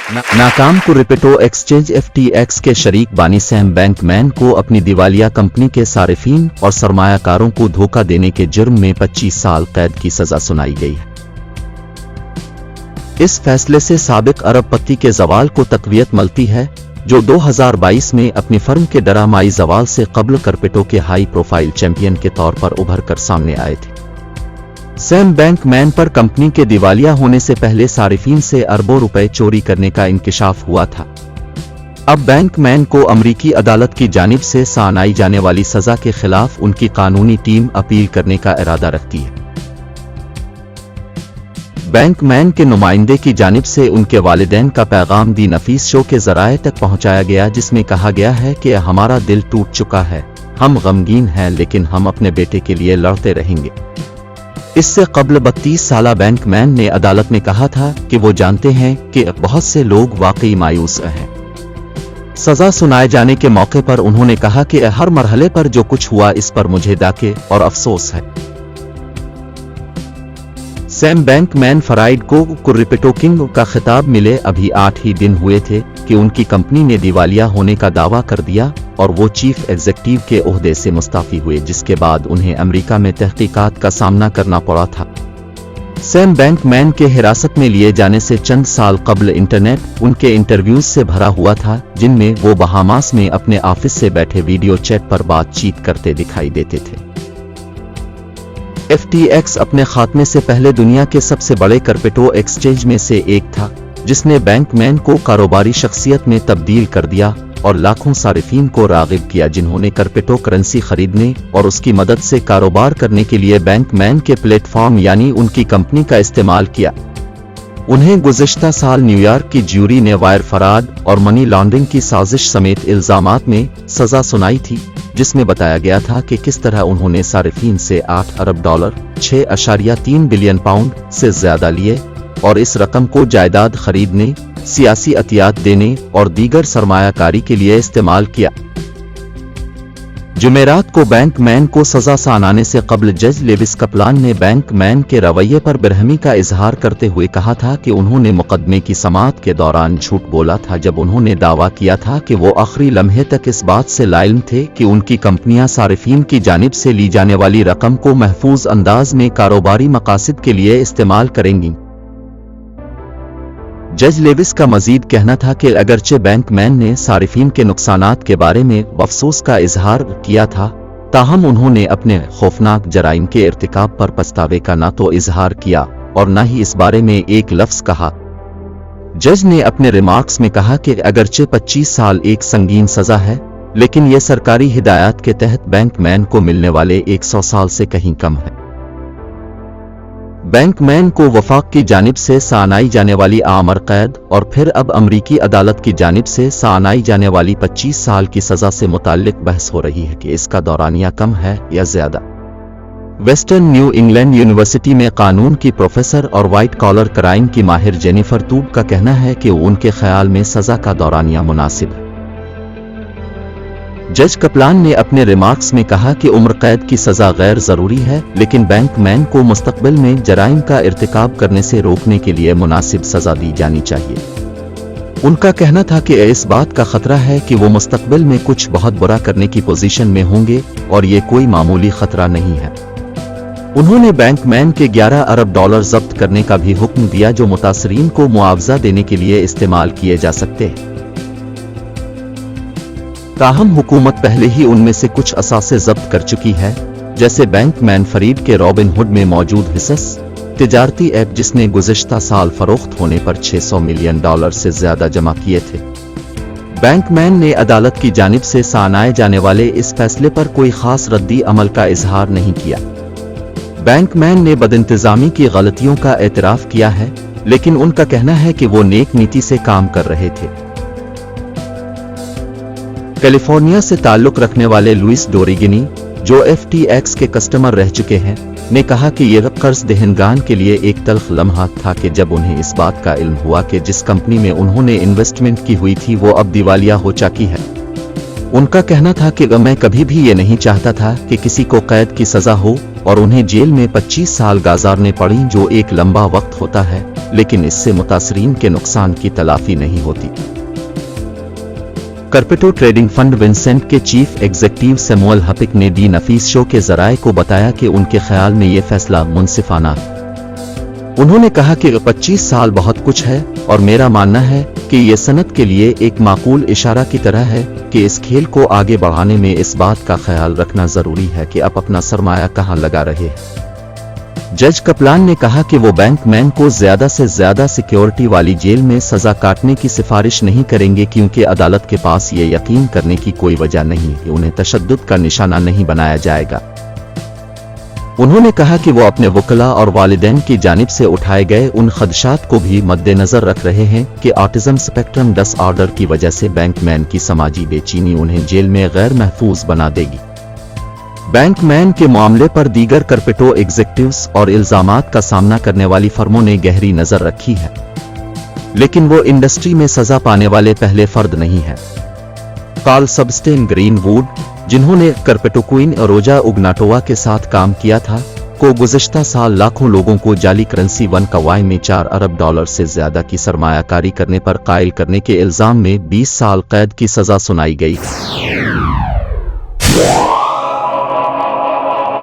नाकाम crypto exchange FTX के शरीक बानी सैम बैंकमैन को अपनी दिवालिया कंपनी के सारिफीन और सरमायाकारों को धोखा देने के जुर्म में 25 साल कैद की सजा सुनाई गई है। इस फैसले से साबिक अरबपति के जवाल को तकवीत मिलती है, जो 2022 में अपनी फर्म के डरामाई जवाल से कबल क्रिप्टो के हाई प्रोफाइल चैंपियन के तौर पर उभर कर सामने आए थे। सैम बैंकमैन पर कंपनी के दिवालिया होने से पहले सारिफीन से अरबों रुपए चोरी करने का इंकिशाफ हुआ था। अब बैंकमैन को अमरीकी अदालत की जानिब से सुनाई जाने वाली सजा के खिलाफ उनकी कानूनी टीम अपील करने का इरादा रखती है। बैंकमैन के नुमाइंदे की जानिब से उनके वालिदैन का पैगाम दी नफीस शो के जराए तक पहुंचाया गया, जिसमें कहा गया है कि हमारा दिल टूट चुका है, हम गमगीन हैं, लेकिन हम अपने बेटे के लिए लड़ते रहेंगे। इससे कबल 32 साला बैंकमैन ने अदालत में कहा था कि वो जानते हैं कि बहुत से लोग वाकई मायूस हैं। सजा सुनाए जाने के मौके पर उन्होंने कहा कि हर मरहले पर जो कुछ हुआ इस पर मुझे दाके और अफसोस है। सैम बैंकमैन फ्राइडे को क्रिप्टो किंग का खिताब मिले अभी 8 ही दिन हुए थे कि उनकी कंपनी ने दिवालिया होने का दावा कर दिया और वो चीफ एग्जीक्यूटिव के ओहदे से मुस्तफी हुए, जिसके बाद उन्हें अमेरिका में तहकीकात का सामना करना पड़ा था। सैम बैंकमैन के हिरासत में लिए जाने से चंद साल कबल इंटरनेट उनके इंटरव्यूज से भरा हुआ था, जिनमें वो बहामास में अपने ऑफिस से बैठे वीडियो चैट पर बातचीत करते दिखाई देते थे। FTX अपने खात्मे से पहले दुनिया के सबसे बड़े क्रिप्टो एक्सचेंज में से एक था, जिसने बैंकमैन को कारोबारी शख्सियत में तब्दील कर दिया और लाखों सारिफीन को रागिब किया, जिन्होंने क्रिप्टो करेंसी खरीदने और उसकी मदद से कारोबार करने के लिए बैंकमैन के प्लेटफॉर्म यानी उनकी कंपनी का इस्तेमाल किया। उन्हें गुज़िश्ता साल न्यूयॉर्क की ज्यूरी ने वायर फ्रॉड और मनी लॉन्ड्रिंग की साजिश समेत इल्जामात में सजा सुनाई थी, जिसमें बताया गया था कि किस तरह उन्होंने सारिफीन से $8 अरब $6.3 बिलियन से ज्यादा लिए और इस रकम को जायदाद खरीदने, सियासी अतियात देने और दीगर सरमायाकारी के लिए इस्तेमाल किया। जुमेरात को बैंकमैन को सजा सुनाने से कबल जज लेविस कपलान ने बैंकमैन के रवैये पर बरहमी का इजहार करते हुए कहा था कि उन्होंने मुकदमे की समाअत के दौरान झूठ बोला था, जब उन्होंने दावा किया था कि वो आखिरी लम्हे तक इस बात से लाइल्म थे कि उनकी कंपनियां सारिफीन की जानिब से ली जाने वाली रकम को महफूज अंदाज में कारोबारी मकासद के लिए इस्तेमाल करेंगी। जज लेविस का मजीद कहना था कि अगरचे बैंकमैन ने सारिफीन के नुकसानात के बारे में अफसोस का इजहार किया था, ताहम उन्होंने अपने खौफनाक जराइम के इर्तिकाब पर पछतावे का ना तो इजहार किया और न ही इस बारे में एक लफ्ज कहा। जज ने अपने रिमार्क्स में कहा कि अगरचे 25 साल एक संगीन सजा है, लेकिन यह सरकारी हिदायत के तहत बैंकमैन को मिलने वाले 100 साल से कहीं कम है। बैंकमैन को वफाक की जानिब से सुनाई जाने वाली आमर कैद और फिर अब अमरीकी अदालत की जानिब से सुनाई जाने वाली 25 साल की सजा से मुताल्लिक बहस हो रही है कि इसका दौरानिया कम है या ज्यादा। वेस्टर्न न्यू इंग्लैंड यूनिवर्सिटी में कानून की प्रोफेसर और वाइट कॉलर क्राइम की माहिर जेनिफर तूब का कहना है कि उनके ख्याल में सजा का दौरानिया मुनासिब है। जज कपलान ने अपने रिमार्क्स में कहा कि उम्र कैद की सजा गैर जरूरी है, लेकिन बैंकमैन को मुस्तकबिल में जराइम का इर्तिकाब करने से रोकने के लिए मुनासिब सजा दी जानी चाहिए। उनका कहना था कि इस बात का खतरा है कि वो मुस्तकबिल में कुछ बहुत बुरा करने की पोजीशन में होंगे और ये कोई मामूली खतरा नहीं है। उन्होंने बैंकमैन के $11 अरब जब्त करने का भी हुक्म दिया, जो मुतासरीन को मुआवजा देने के लिए इस्तेमाल किए जा सकते हैं। ताहम हुकूमत पहले ही उनमें से कुछ असासे जब्त कर चुकी है, जैसे बैंकमैन फरीड के रॉबिन हुड में मौजूद हिस्स तिजारती ऐप, जिसने गुज़िश्ता साल फरोख्त होने पर $600 मिलियन से ज्यादा जमा किए थे। बैंकमैन ने अदालत की जानिब से सुनाए जाने वाले इस फैसले पर कोई खास रद्दी अमल का इजहार नहीं किया। बैंकमैन ने बदइंतजामी की गलतियों का एतराफ किया है, लेकिन उनका कहना है कि वो नेक नीति से काम कर रहे थे। कैलिफोर्निया से ताल्लुक रखने वाले लुइस डोरिगिनी, जो FTX के कस्टमर रह चुके हैं, ने कहा कि यह कर्ज देहनगान के लिए एक तल्ख लम्हा था कि जब उन्हें इस बात का इल्म हुआ कि जिस कंपनी में उन्होंने इन्वेस्टमेंट की हुई थी वो अब दिवालिया हो चुकी है। उनका कहना था कि मैं कभी भी ये नहीं चाहता था कि किसी को कैद की सजा हो और उन्हें जेल में 25 साल गुजारने पड़ी, जो एक लंबा वक्त होता है, लेकिन इससे मुतासरीन के नुकसान की तलाफी नहीं होती। करपेटो ट्रेडिंग फंड विंसेंट के चीफ एग्जीक्यूटिव सैमुअल हपिक ने डी नफीस शो के जराए को बताया कि उनके ख्याल में ये फैसला मुनसिफाना है। उन्होंने कहा कि 25 साल बहुत कुछ है और मेरा मानना है कि ये सनत के लिए एक माकूल इशारा की तरह है कि इस खेल को आगे बढ़ाने में इस बात का ख्याल रखना जरूरी है कि आप अपना सरमाया कहां लगा रहे हैं। जज कपलान ने कहा कि वो बैंकमैन को ज्यादा से ज्यादा सिक्योरिटी वाली जेल में सजा काटने की सिफारिश नहीं करेंगे, क्योंकि अदालत के पास ये यकीन करने की कोई वजह नहीं कि उन्हें तशद्दुद का निशाना नहीं बनाया जाएगा। उन्होंने कहा कि वो अपने वकला और वालिदैन की जानिब से उठाए गए उन खदशात को भी मद्देनजर रख रहे हैं कि ऑटिज्म स्पेक्ट्रम डिसऑर्डर की वजह से बैंकमैन की समाजी बेचैनी उन्हें जेल में गैर महफूज बना देगी। बैंकमैन के मामले पर दीगर करपेटो एग्जीक्यूटिव्स और इल्जामात का सामना करने वाली फर्मों ने गहरी नजर रखी है, लेकिन वो इंडस्ट्री में सजा पाने वाले पहले फर्द नहीं है। कार्ल सबस्टेन ग्रीनवुड, जिन्होंने करपेटो क्वीन रोजा उग्नाटोवा के साथ काम किया था, को गुज़िश्ता साल लाखों लोगों को जाली करेंसी वन कवाई में $4 अरब से ज्यादा की सरमायाकारी करने पर कायल करने के इल्जाम में 20 साल कैद की सजा सुनाई गई।